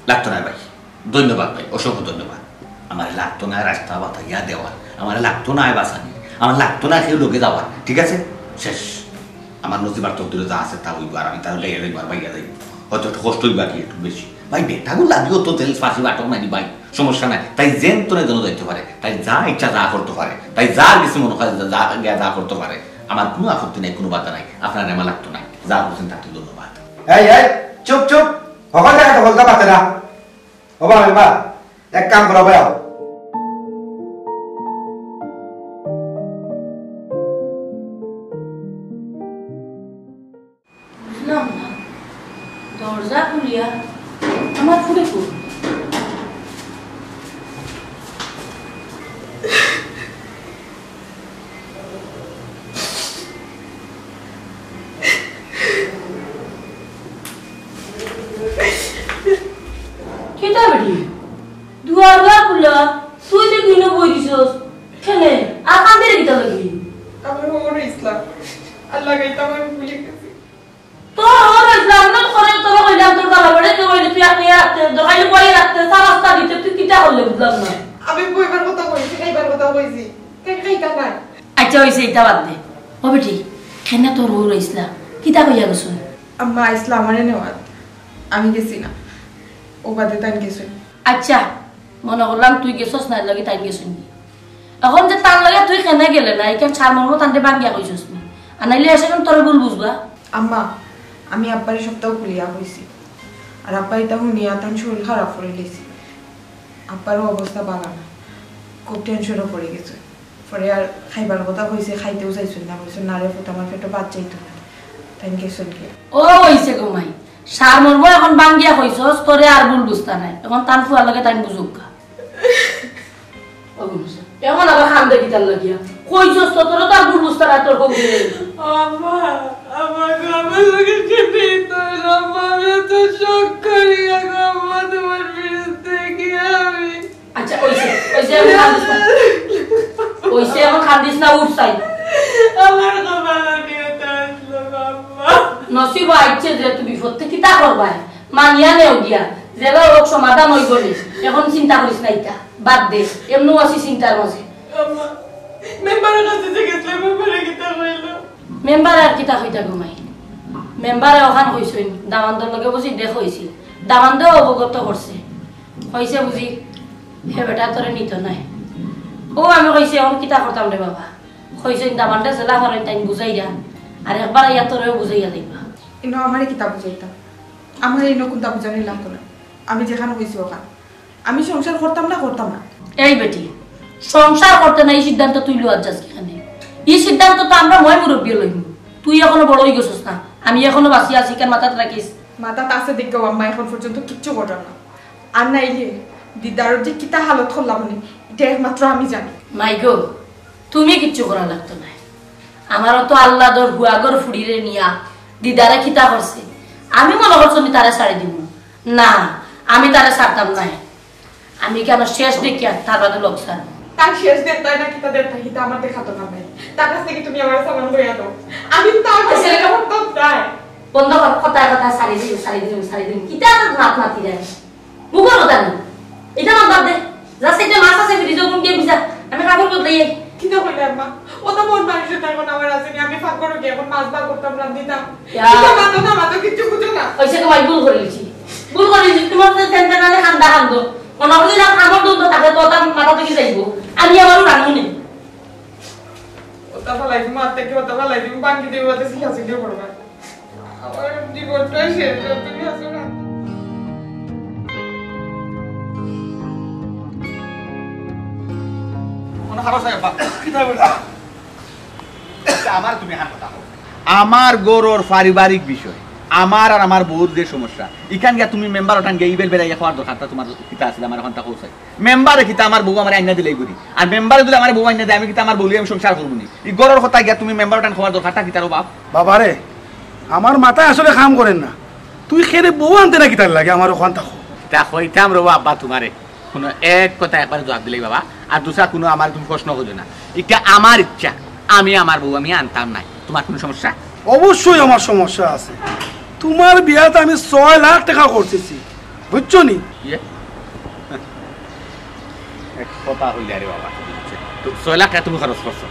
লাগতো না ভাই, ধন্যবাদ ভাই, অসংখ্য ধন্যবাদ, আমার লাগতো না রাস্তা বাতাইয়া দেওয়া, আমার লাগতো না বাসানি, আমার লাগতো না কেউ লোকে যাওয়া, ঠিক আছে শেষ, আমার নজিবার তকদিরে যা আছে তা হইব, আর আমি তার লেগে যাইবার ভাইয়া যাইব, হয়তো একটু কষ্ট হইবা কি একটু বেশি ভাই, বেটাগুলো লাগিও তো তেল ফাঁসি বাটক নাকি ভাই, সমস্যা নাই, তাই যেন তোনে যেন যাইতে পারে, তাই যা ইচ্ছা যা করতে পারে, তাই যার কিছু মনে হয় যা গিয়া যা করতে পারে, আমার কোনো আপত্তি নাই, কোনো বাধা নাই, আপনার আমার লাগতো না, যা করছেন তাকে ধন্যবাদ। এই এই চুপ চুপ, সকল জায়গা তো বলতে পারতে না। ওবা মেম্বার এক কাম করো ভাই, বুঝলাম না, দরজা খুলিয়া আমার ফুটে ফুট কেটা বেটি দুয়ার খুলা, তুই যে কিনে বই দিছস খেলে আর কাঁদে কিটা লাগবি? আমার ওর ইসলাম আল্লাহ গাইতাম আমি ভুলে গেছি। তোর ওর ইসলাম না করে তোর কইলাম তোর বাবা বড়ে তুই বলে তুই আপনি রাখতে দোকানে বই রাখতে সারাস্তা দিতে তুই কিটা করলে বুঝলাম না। আমি বইবার কথা কইছি, খাইবার কথা কইছি, খাইতা নাই। আচ্ছা হইছে এটা বাদ দে, ও বেটি কেন তোর ওর ইসলাম কিটা কইয়া গেছ? আম্মা ইসলাম আমারে নেওয়াত, আমি গেছি না, ও বাদে তাই গেছে। আচ্ছা মনে করলাম তুই গেছস না লাগে তাই গেছ নি, এখন যে তার লাগে তুই কেন গেলে না এখান ছাড় মরবো তান্তে বাঙ্গিয়া কইছস নি, আর নাইলে এসে তোর ভুল বুঝবা। আম্মা আমি আব্বারে সপ্তাহ খুলিয়া কইছি, আর আব্বা এটা শুনিয়া তার শরীর খারাপ করে লেছি, আব্বারও অবস্থা ভালো না, খুব টেনশনও পড়ে গেছে, পরে আর খাইবার কথা কইছে, খাইতেও চাইছেন না, কইছেন না রে ফুট আমার পেটে বাদ যাইতো না, তাই গেছেন কি ও হইছে ঘুমাই সার মরবো এখন বাঙ্গিয়া কইছস, তোরে আর ভুল বুঝতা নাই, এখন তান ফুয়ার লাগে তাই বুঝুকা এখন আবার খান দেখি তার লাগিয়া কইছস তো তোর তো আর ভুল বুঝতা নাই তোর কবি। আম্মা আমার আমার লগে কেটে তো আম্মা আমি তো শক করি, আম্মা তোমার বিরুদ্ধে কি আমি। আচ্ছা ওইছে ওইছে আমি খান দিস না, ওইছে এখন খান দিস না, উঠ চাই আমার কপালে নিয়ে আসলো আম্মা। নসিব আইছে যে তুই বিপদ থেকে তা করবাই মানিয়া নেও গিয়া জেলা রোগ সমাধান হই গলি, এখন চিন্তা করিস না, এটা বাদ দে, এমনও আছি চিন্তার মাঝে। আম্মা মেম্বারের কাছে গেছিলাম, মেম্বারে কিতা কইলো? মেম্বার আর কিতা হইতা ঘুমাই, মেম্বারে ওখান হইছই দামান্দর লগে বুঝি দেখ হইছি, দামান্দ অবগত করছে, হইছে বুঝি হে বেটা তোরে নিত নাই, ও আমি কইছি এখন কিতা করতাম রে বাবা, হইছে দামান্ডে জেলা হরাই তাই বুঝাইরা, আর একবার ইয়া তোরেও বুঝাইয়া দিবা। ইনো আমারে কিতা বুঝাইতাম, আমার ইনো কোনটা বুঝানি লাগতো না, আমি যেখানে হইছি ওখান, আমি সংসার করতাম না করতাম না। এই বেটি সংসার করতে না এই সিদ্ধান্ত তুই লওয়ার যাস এখানে এই সিদ্ধান্ত তো আমরা মই মুরব্বী লইম তুই এখনো বড় হয়ে গেছিস না আমি এখনো বাঁচি আছি কেন মাথাতে রাখিস মাথা আছে দেখো আম্মা এখন পর্যন্ত কিচ্ছু করলাম না আর নাইলে দিদার যে কিতা হালত করলাম নি এটা একমাত্র আমি জানি মাইগো তুমি কিচ্ছু করা লাগতো না আমারও তো আল্লাহ দর হুয়াগর ফুড়িরে নিয়া দিদারে খিতা করছে আমি মনে করছি আমি তারে ছাড়ি দিব না আমি তারে ছাড়তাম না আমি কেন শেষ দেখি আর তার বাদে লোকসান তার শেষ দেন তাই না কিতা দেন তাই আমার দেখাতো না ভাই তার কাছ থেকে তুমি আমার সালাম কইয়া দাও আমি তার কাছে আমার তো চাই বন্ধ কর কথা কথা ছাড়ি দিন কিতা তো মাত মাতি দেয় মুখর কথা নেই এটা না বাদ দে যাচ্ছে এটা মাছ আছে ফ্রিজে কোন দিয়ে বিজা আমি কাপড় বদলাই কিতা কইলে আম্মা ও তো মন মানুষের তখন আমার আসেনি আমি ফাঁক করো কি এখন মাছ বার করতাম রান দিতাম কিতা মাতো কিচ্ছু বুঝো না ওইসে তো ভাই ভুল করেছি তোমার তো টেনশন না খান্দা খান্দো অনবধি না খাবার দুধ তাকে তো তার মাথা থেকে যাইব আমি আমারও রাখুনি ওটা ফলাই তুমি আত্মা কি ওটা ফলাই তুমি বাকি দেব ওটা শিখাছি দিয়ে করবা আমার জীবনটাই শেষ তুমি আসো না আমার তুমি হাত কথা আমার গরুর পারিবারিক বিষয় আমার আর আমার বউর যে সমস্যা এখান গিয়া তুমি মেম্বার ওঠান গিয়ে ইবেল বেড়াইয়া খাওয়ার দরকারটা তোমার কিতা আছে আমার ওখানটা পৌঁছাই মেম্বারে কিতা আমার বউ আমার আইনা দিলেই করি আর মেম্বারে দিলে আমার বউ আইনা দেয় আমি কিতা আমার বলি আমি সংসার করবো নি এই গরুর কথা গিয়া তুমি মেম্বার ওঠান খাওয়ার দরকারটা কিতারও বাপ বাবারে আমার মাথায় আসলে কাম করেন না তুই খেলে বউ আনতে না কিতার লাগে আমার ওখান থাকো তা হইতাম রবো আব্বা তোমারে কোনো এক কথা একবার জবাব দিলেই বাবা আর দুসরা কোনো আমার তুমি প্রশ্ন করছো না এটা আমার ইচ্ছা আমি আমার বউ আমি আনতাম নাই তোমার কোনো সমস্যা অবশ্যই আমার সমস্যা আছে তোমার বিয়াতে আমি 6 লাখ টাকা করতেছি বুঝছো নি কথা হইলে আরে বাবা তো 6 লাখ টাকা তুমি খরচ করছো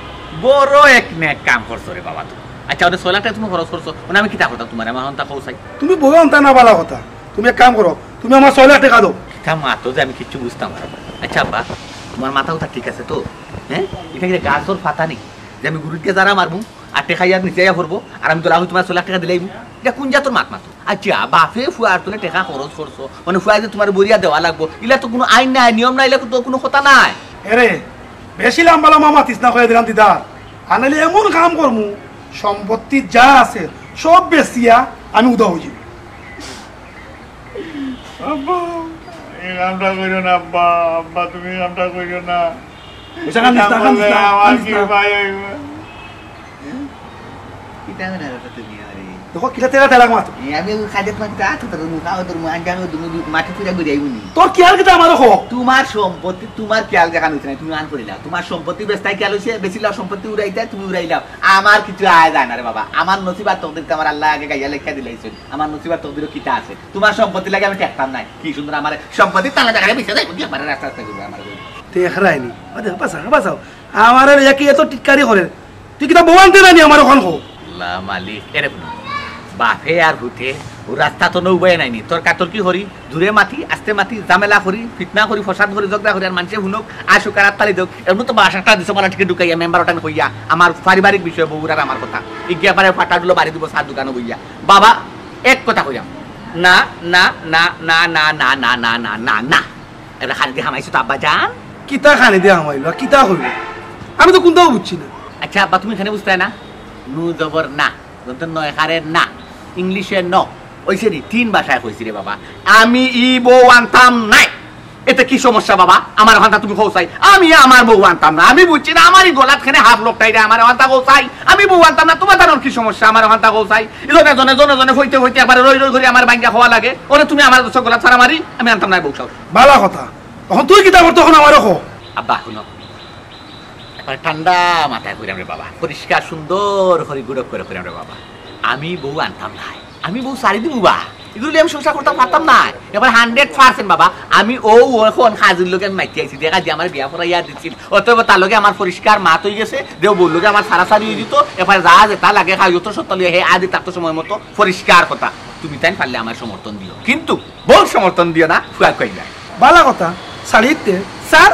বড় এক নেক কাম করছো রে বাবা তুমি আচ্ছা ওদের 6 লাখ টাকা তুমি খরচ করছো মানে আমি কিতা কথা তোমার আমার হন্তা পৌঁছাই তুমি বউ আনতা না বলা কথা তুমি এক কাম করো তুমি আমার 6 লাখ টাকা দাও তা মাতো যে আমি কিচ্ছু বুঝতাম না আচ্ছা আব্বা তোমার মাথাও তা ঠিক আছে তো হ্যাঁ এখানে গাছর পাতা নেই যে আমি গুরুকে যারা মারবো আর টেকাইয়া নিচে পড়বো আর আমি তোলা তোমার 6 লাখ টাকা দিলাইবো এটা কোন জাতর মাত মাতো আচ্ছা বাপে ফুয়ার তোলে টেকা খরচ করছো মানে ফুয়াই যে তোমার বরিয়া দেওয়া লাগবো এগুলা তো কোনো আইন নাই নিয়ম নাই এগুলা তো কোনো কথা নাই এরে বেশি লাম্বালা মামা তৃষ্ণা করে দিলাম দিদা আনালে এমন কাম করমু সম্পত্তি যা আছে সব বেশিয়া আমি উদা হয়ে যাবো আব্বা এই কামটা কইরো না আব্বা আব্বা তুমি কামটা কইরো না আমার কি ভাই দেখো কিলা তেরা তেরা মাতো আমি খাইতে তোমার কিটা আতো তোর মুখ আও তোর মুখ আঞ্জা তুমি মাটি পুরা গড়ি আইবনি তোর কি আর কিটা আমারও হোক তোমার সম্পত্তি তোমার খেয়াল দেখানো হইছে না তুমি আন করিলা তোমার সম্পত্তি বেস্তাই খেয়াল হইছে বেশিলা সম্পত্তি উড়াইতা তুমি উড়াইলাও আমার কিছু আয় যায় না রে বাবা আমার নসিব আর তকদিরকে আমার আল্লাহ আগে গাইয়া লেখা দিলাইছে আমার নসিব আর তকদিরও কিটা আছে তোমার সম্পত্তি লাগে আমি টেকতাম নাই কি সুন্দর আমার সম্পত্তি তালা জায়গায় বিছে যাইব কি আমার রাস্তা রাস্তা করবে আমার দেখরাইনি আরে বাসাও আমার একই এত টিটকারি করে তুই কিটা বউ আনতে নানি আমার ওখান হো আল্লাহ মালিক এরে বাপে আর হুতে ও রাস্তা তো নৌবাই নাইনি তোর কাতর কি হরি দূরে মাটি আস্তে মাটি জামেলা করি ফিতনা করি ফসাদ করি ঝগড়া করি আর মানুষে শুনুক আসুক আর তালি দেখ এমন তো বাসাটা দিছো মারা ঠিক ঢুকাইয়া মেম্বার ওটান কইয়া আমার পারিবারিক বিষয় বউরার আমার কথা ইগিয়া পারে ফাটাগুলো বাড়ি দিব সার দোকানে বইয়া বাবা এক কথা কইয়াম না না না না না না না না না না না এটা খালি দিয়ে হামাইছো তো আব্বা জান কিতা খানি দিয়ে হামাইলো কিতা হইল আমি তো কোনটাও বুঝছি না আচ্ছা আব্বা তুমি এখানে বুঝতে না নু জবর না নয় হারের না ইংলিশে ন ওইসে নি 3 ভাষায় কইছি রে বাবা আমি ই বউ আনতাম নাই এতে কি সমস্যা বাবা আমার হান্তা তুমি কইছাই আমি আমার বউ আনতাম না আমি বুঝছি না আমারই গলাত খানে হাফ লোকটাই রে আমার হান্তা কইছাই আমি বউ আনতাম না তোমার তার কি সমস্যা আমার হান্তা কইছাই ইজনে জনে জনে জনে হইতে হইতে একবার রই রই করে আমার ভাঙ্গা হওয়া লাগে ওরে তুমি আমার দশ গলা ছাড়া মারি আমি আনতাম না বউ সব ভালো কথা তখন তুই কিতা করতে তখন আমারও কো আব্বা শুনো একবার ঠান্ডা মাথায় কইরাম রে বাবা পরিষ্কার সুন্দর করে গুড়ক করে কইরাম রে বাবা আমি বউ আনতাম না আমি বউ সারি দিব বা এগুলো আমি সংসার করতে পারতাম না এবার 100% বাবা আমি ও এখন হাজির লোকে আমি মাইতে আইছি দেখা যে আমার বিয়া পড়াইয়া দিচ্ছিল অতএব তার লগে আমার পরিষ্কার মাত হয়ে গেছে দেও বললো যে আমার সারাসারি হয়ে দিত এবার যা যেটা লাগে খাই তো সত্তর হে আদি তার তো সময় মতো পরিষ্কার কথা তুমি তাই পারলে আমার সমর্থন দিও কিন্তু বউ সমর্থন দিও না ফুয়া কই যায় ভালো কথা সারিতে স্যার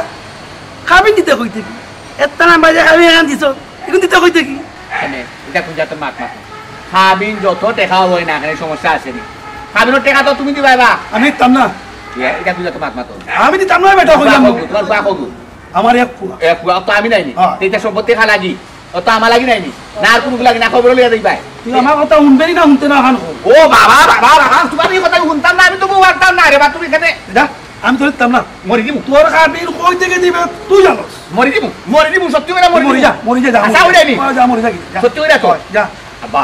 খাবি দিতে কইতে কি এত না বাজে খাবি এখান দিছ এখন দিতে কইতে কি এনে এটা কোন জাতের মাত মাত খাবিন যত টেকা হয় না এখানে সমস্যা আছে নি খাবিনের টেকা তো তুমি দিবাইবা আমি দিতাম না এটা কোন জাতের মাত মাত আমি দিতাম না বেটা কইলাম তোমার বা কগু আমার এক পুয়া এক পুয়া তো আমি নাইনি হ্যাঁ। এইটা সম্পত্তি খা লাগি ও তো আমার লাগি নাইনি না আর কোনো লাগি না খবর লিয়া দিবাই তুই আমার কথা শুনবেই না শুনতে না খান ও বাবা বাবা বাবা তোমার এই কথা শুনতাম না আমি তো বলতাম না রে বা তুমি এখানে যা আমি তো দিতাম না মরি দিমু তোর খাটির কই থেকে দিবে তুই জানোস মরি দিমু সত্যি করে মরি যা আচ্ছা উড়ে নি যা মরি যা সত্যি করে তো যা আব্বা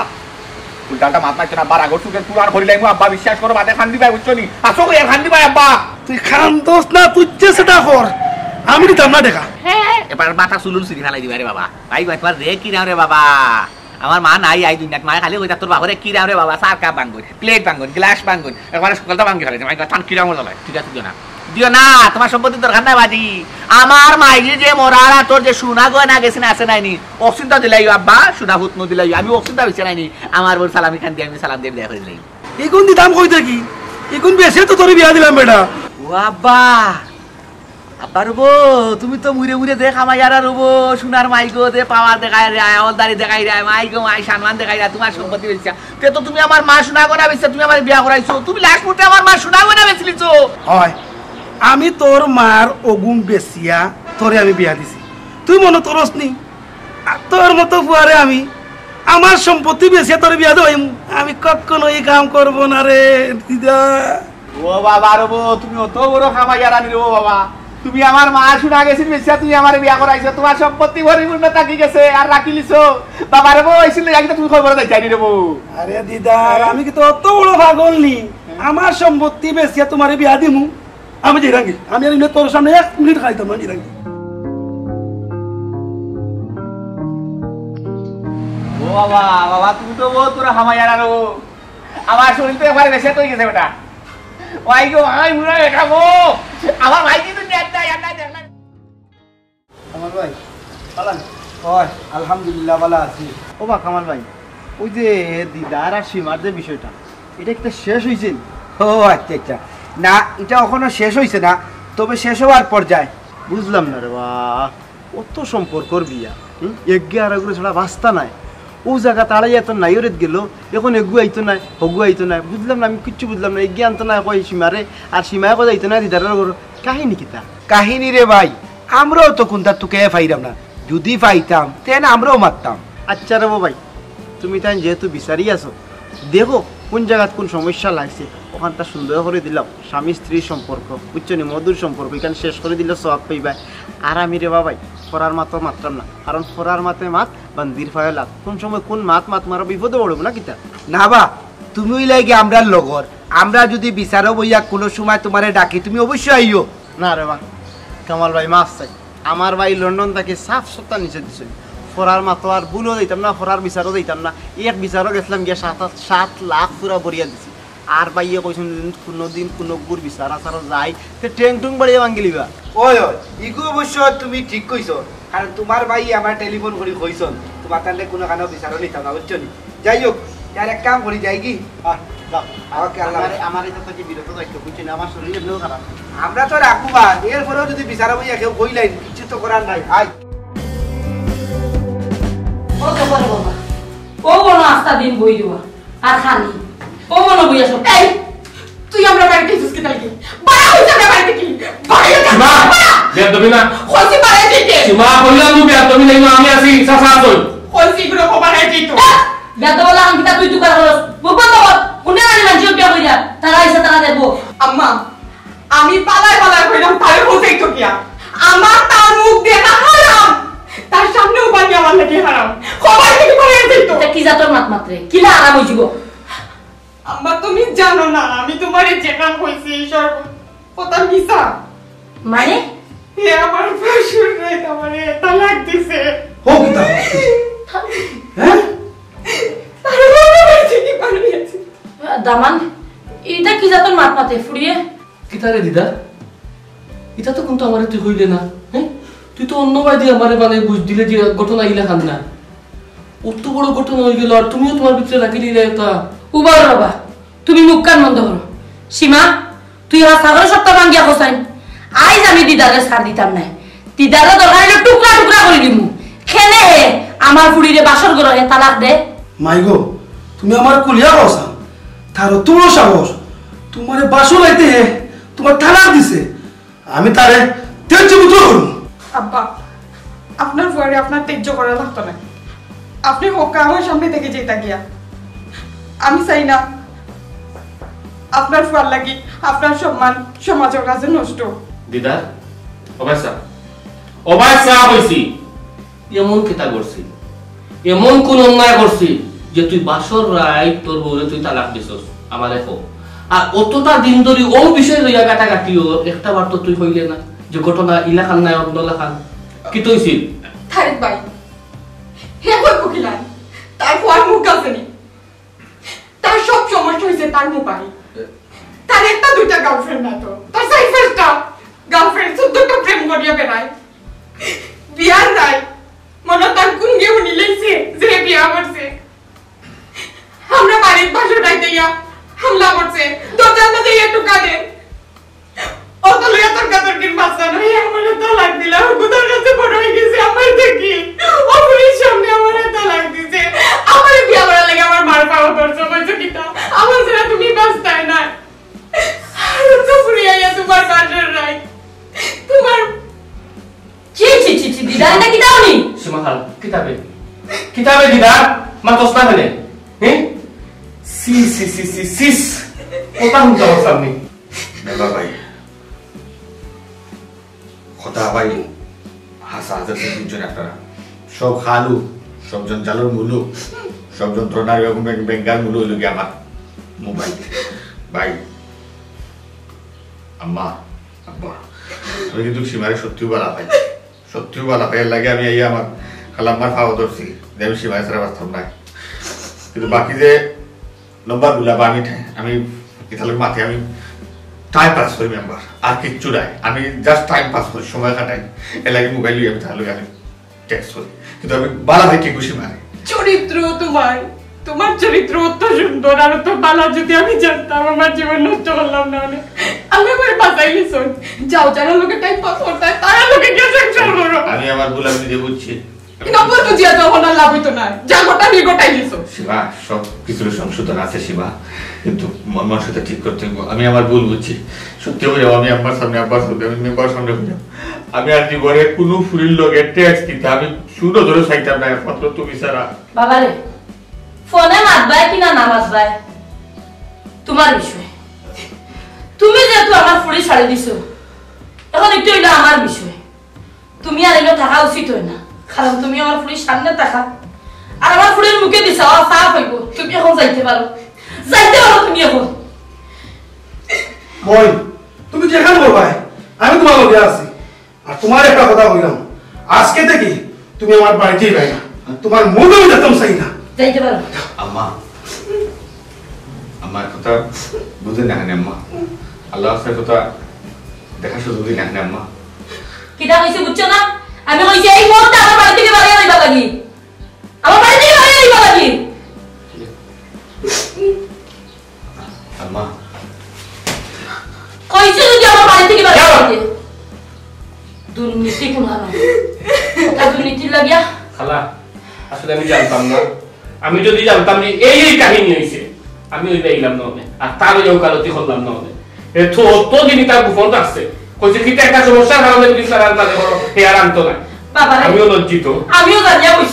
উল্টাটা মাত মারছ না বারা গোটুকের পুরার করি লাইমু আব্বা বিশ্বাস করো বাদে খান দিবাই বুঝছো নি আসো কই খান দিবাই আব্বা তুই খান দোস না তুই চেষ্টা কর আমি দিতাম না দেখা এবার মাথা চুলুর চিনি ফেলাই দিবা রে বাবা ভাই তোমার রে কি রে বাবা আমার মা নাই আই দুনিয়াত মায়ে খালি কইতা তোর বাবারে কি রে বাবা চার কাপ ভাঙ্গুন প্লেট ভাঙ্গুন গ্লাস ভাঙ্গুন একবারে সকালটা ভাঙ্গি ফেলাইছে মাই টান কিরা মজা লাগে ঠিক আছে দিও না তোমার সম্পত্তি দরকার নাই বাজি আমার মাইজি যে মরারা তোর যে সোনা গয়না গেছে না আছে নাইনি অক্সিজেনটা দিলাই আব্বা সোনা হুত ন দিলাই আমি অক্সিজেনটা বেছে নাইনি আমার বল সালামি খান দিয়ে আমি সালাম দিয়ে দেয়া করে দিলাই এগুন দিতাম কই থাকি এগুন বেশি তো তোর বিয়া দিলাম বেটা ও আব্বা আব্বা রবো তুমি তো মুড়ে মুড়ে দেখ আমার ইয়ারা রবো সোনার মাইগো দে পাওয়ার দেখাই রে অলদারি দেখাই রে মাইগো মাই সম্মান দেখাই রে তোমার সম্পত্তি বেচছা তে তো তুমি আমার মা সোনা গয়না বেচছা তুমি আমার বিয়া করাইছো তুমি লাস্ট মুহূর্তে আমার মা সোনা গয়না বেচলিছো হয় আমি তোর মার অগুম বেচিয়া তোরে আমি বিয়া দিছি তুই মনে তোরস নি তোর মতো ফুয়ারে আমি আমার সম্পত্তি বেচিয়া তোরে বিয়া দেব আমি কখনো এই কাম করব না রে দিদা ও বাবা রবো তুমি অত বড় খামা ইয়ারা নি রবো বাবা তুমি আমার মা শোনা গেছিস বেশা তুমি আমার বিয়া করাইছো তোমার সম্পত্তি পরিপূর্ণ থাকি গেছে আর রাখি লিছো বাবা রে বউ আইছিল একদম তুমি খবর দেই যাইনি রে বউ আরে দিদা আমি কি তো অত বড় পাগল নি আমার সম্পত্তি বেচিয়া তোমারে বিয়া দিমু আমি জিরাঙ্গি আমি আর তোর সামনে 1 মিনিট খাইতাম না জিরাঙ্গি ও বাবা বাবা তুমি তো বহুত তোরা হামায়ারা রো আমার শরীর তো একবারে বেশি হয়ে গেছে বেটা ওই গো আই মুরা দেখাবো আমার ভাই কি তো নেট নাই আন্না দেখলা কামাল ভাই পালান ওই আলহামদুলিল্লাহ ভালো আছি ও বা কামাল ভাই ওই যে দিদার আর সীমার যে বিষয়টা এটা কি শেষ হয়েছে? ও আচ্ছা আচ্ছা না এটা এখনো শেষ হইছে না তবে শেষ হওয়ার পর্যায়ে বুঝলাম না রে বা কত সম্পর্কর বিয়া এগিয়ে আর এগুলো ছাড়া বাস্তা নাই ও জায়গা তাড়াই এত নাই ওরে গেল এখন এগু আইতো নাই হগু আইতো নাই বুঝলাম না আমি কিচ্ছু বুঝলাম না এগিয়ে আনতো না কই সীমারে আর সীমায় কথা আইতো না দিদার কাহিনী কিতা কাহিনী রে ভাই আমরাও তো কোনটা তোকে ফাইরাম না যদি পাইতাম তেন আমরাও মারতাম আচ্ছা রে ভাই তুমি তাই যেহেতু বিচারি আছো দেখো কোন জায়গাত কোন সমস্যা লাগছে ওখানটা সুন্দর করে দিলাম স্বামী স্ত্রীর সম্পর্ক বুঝছো নি মধুর সম্পর্ক এখানে শেষ করে দিলে সব পাইবা আর আমি রে বাবাই ফরার মাত মাত্রাম না কারণ ফরার মাতে মাত বান্দির ফায় লাগ কোন সময় কোন মাত মারা বিপদে পড়ব না কিতা না বা তুমি লাগে আমরা লগর আমরা যদি বিচারও বইয়া কোনো সময় তোমারে ডাকি তুমি অবশ্যই আইও না রে বা কামাল ভাই মাছ চাই আমার ভাই লন্ডন তাকে সাফ সত্তা নিচে দিছে ফরার মাতো আর বুলও দিতাম না ফরার বিচারও দিতাম না এক বিচারও গেছিলাম গিয়ে 7 লাখ পুরা বরিয়া দিছি আর ভাইয়ে কইছেন কোনোদিন কোনো গুর বিচার আসারও যাই তে ট্যাং টুং বাড়িয়ে ভাঙ্গিলিবা ওই ওই ইগু অবশ্য তুমি ঠিক কইছো কারণ তোমার ভাই আমার টেলিফোন করে কইছন তোমার তাহলে কোনো কারণে বিচারও নিতাম না বুঝছো নি যাই হোক আর এক কাম করি যাই কি ওকে আল্লাহ আমার এটা থেকে বিরত থাকতে বুঝছি না আমার শরীর এমনিও খারাপ আমরা তো রাখবো বা এরপরেও যদি বিচারও বইয়া কেউ কইলাই কিছু তো করার নাই আয় ও তো করে বাবা ও বড় আস্তা দিন বই দিবা আর খানি ও বড় বইয়া সব এই তুই আমরা বাড়িতে এসেছিস কি তাই বাড়া হইছে আমরা বাড়িতে কি বাড়িতে মা বিয়া দবি না হইছে বাড়িতে কি মা কইলাম তুমি বিয়া দবি না আমি আছি সাসা আছই হইছে গুলো খবর নাই তো বেদবলা আঙ্কিতা তুই তুই করে হলো বকন তো কোনে আনি মানছি বিয়া কইরা তারা আইসা তারা দেবো আম্মা আমি পালায় কইলাম তারে হইছে তো কি আমার তার মুখ দেখা হারাম তার সামনেও বানি আমার লাগি হারাম খবর থেকে পড়ে যাইতো এটা কি জাতর মাত মাত্রে কিলা আরাম হইছিব আম্মা তুমি জানো না আমি তোমারে যেটা কইছি সব কথা মিছা মানে এ আমার শ্বশুর রে তোমারে তালাক দিছে হোক তা হ্যাঁ তারে বলে বলছি কি পারিয়েছি দামান এটা কি জাতর মাত মাতে ফুড়িয়ে কিতারে দিদা এটা তো কিন্তু আমারে তুই হইলে না হ্যাঁ তুই তো অন্য ভাই দিয়ে আমারে মানে বুঝ দিলে যে ঘটনা ইলা খান না অত বড় ঘটনা হয়ে গেল আর তুমিও তোমার ভিতরে রাখি দিলে তা উবার বাবা তুমি মুখ কান বন্ধ করো সীমা তুই হাসাগর সপ্তাহ ভাঙ্গিয়া কোসাইন আইজ আমি দিদারে ছাড় দিতাম না দিদারে দরকার হলে টুকরা টুকরা করে দিমু খেলে হে আমার ফুড়িরে বাসর গরহে তালাক দে মাইগো তুমি আমার কুলিয়া বসা তারও তোমার সাহস তোমারে বাসো লাইতে তোমার তালাক দিছে আমি তারে তেজ বুঝো আব্বা আপনার ফুয়ারে আপনার তেজ্য করা লাগতো না আপনি হোকা আমার সামনে থেকে যেটা গিয়া আমি চাই না আপনার ফুয়ার লাগি আপনার সম্মান সমাজের কাছে নষ্ট দিদা অবাসা হইছি এমন কিতা করছি এমন কোন অন্যায় করছি যে তুই বাসর রায় তোর বউরে তুই তালাক দিছস আমারে কো আর অতটা দিন ধরে ও বিষয় লইয়া কাটাকাটিও একটা বার তো তুই হইলে না যে ঘটনা ইলাকান নাই অন্যলা খান কি তৈছিল তারেক ভাই হে কই বকিলাম তার ফুয়ার মুখ আসেনি তার সব সমস্যা হইছে তার মোবাইল তার একটা দুইটা গার্লফ্রেন্ড না তো তার সাইফারটা গার্লফ্রেন্ড দুটো প্রেম করিয়া বেড়ায় বিয়ার নাই মনে তার কোন গেউ নিলেছে যে বিয়া করছে আমরা বাড়ির বাসটাই দিয়া হামলা করছে দরজার মধ্যে একটু কাঁদে অত লইয়া তর্কাতর্কির বাচ্চা নয় আমার তালাক দিলাম কোথার কাছে বড় হয়ে গেছে আমার দেখি ও পুলিশ সামনে আমার তালাক দিছে আমার বিয়া করার লাগে আমার মার পাওয়া ধরছো বলছো কিতা আমার ছাড়া তুমি বাঁচতাই না আর তো ফুরিয়া তোমার বাসর নাই তোমার ছি ছি ছি ছি দিদা এটা কি দাওনি সীমাহাল কিতাবে দিদা মা তোস্তা হলে হ্যাঁ সি সি সি সি সিস ওটা হুঁকা সামনে মেম্বার ভাই কথা ভাই হাসা হাজার তিনজন আপনারা সব খালু সবজন জালুর মূলু সব যন্ত্রণার বেঙ্গার মূল হইল গিয়ে আমার মোবাইল ভাই আম্মা আব্বা আমি কিন্তু সীমারে সত্যিও বলা পাই সত্যিও বলা পাই এর লাগে আমি এই আমার খালাম্মার খাওয়া ধরছি যে আমি সীমায় ছাড়া বাস্তব নাই কিন্তু বাকি যে নম্বর গুলা বা আমি ইতালের মাঠে আমি টাইম পাস করি মেম্বার আর কিচ্ছু নাই আমি জাস্ট টাইম পাস করি সময় কাটাই এর লাগে মোবাইল আমি তাহলে আমি টেক্সট করি কিন্তু আমি বালা ভাই ঠিক খুশি মারি চরিত্র তোমার চরিত্র অত সুন্দর আর তো বালা যদি আমি জানতাম আমার জীবন নষ্ট করলাম না মানে আমি করে বাঁচাইলি শোন যাও যারা লোকে টাইম পাস করতে হয় তারা লোকে গিয়ে সেকশন করো আমি আমার ভুল আমি নিজে বুঝছি নব্বই বুঝিয়া যাবো না লাভ হইতো না যা গোটা আমি গোটাই নিছো শিবা সব কিছুর সংশোধন আছে শিবা কিন্তু আমার সাথে ঠিক করতে হবে আমি আমার ভুল বুঝছি সত্যি করে আমি আমার সামনে আব্বার সামনে আমি মেম্বার সামনে বুঝলাম আমি আর জীবনে কোনো ফুরির লগে টেক্স দিতে আমি শুনো ধরে চাইতাম না একমাত্র তুমি ছাড়া বাবা রে ফোনে মাতবাই কিনা নামাজ বাই তোমার বিষয় তুমি যেহেতু আমার ফুড়ি ছাড়ি দিছো এখন একটু এটা আমার বিষয় তুমি আর এগুলো থাকা উচিত হয় না কারণ তুমি আমার ফুড়ির সামনে থাকা আর আমার ফুড়ির মুখে দিছা আর সাফ হইব তুমি এখন যাইতে পারো তুমি এখন বল তুমি যেখানে বলবাই আমি তোমার লগে আছি আর তোমার একটা কথা বললাম আজকে থেকে তুমি আমার বাড়িতেই যাই না তোমার মুখে যেতাম চাই না যাইতে পারো আম্মা আমার কথা বুঝে না আম্মা আল্লাহ আপনার কথা দেখা সুযোগ দিন না আম্মা কিটা কইছে বুঝছো না আমি কইছি এই মুহূর্তে আমার বাড়ি থেকে বাইরে যাইবা লাগি আমার বাড়ি থেকে বাইরে যাইবা লাগি আম্মা কইছে যদি আমার বাড়ি থেকে বাইরে যাইতে দুর্নীতি কোন হারাম তা দুর্নীতি লাগিয়া খালা আসলে আমি জানতাম না আমি যদি জানতাম যে এই কাহিনী হইছে আমি ওই বাইলাম না আর তার ওই ওকালতি করলাম না এত অত দিনই তার গোপন রাখছে কইছে কি একটা সমস্যার কারণে যদি তার আনতে করো হে আর আনতো না বাবা আমিও লজ্জিত আমিও জানিয়া কইছি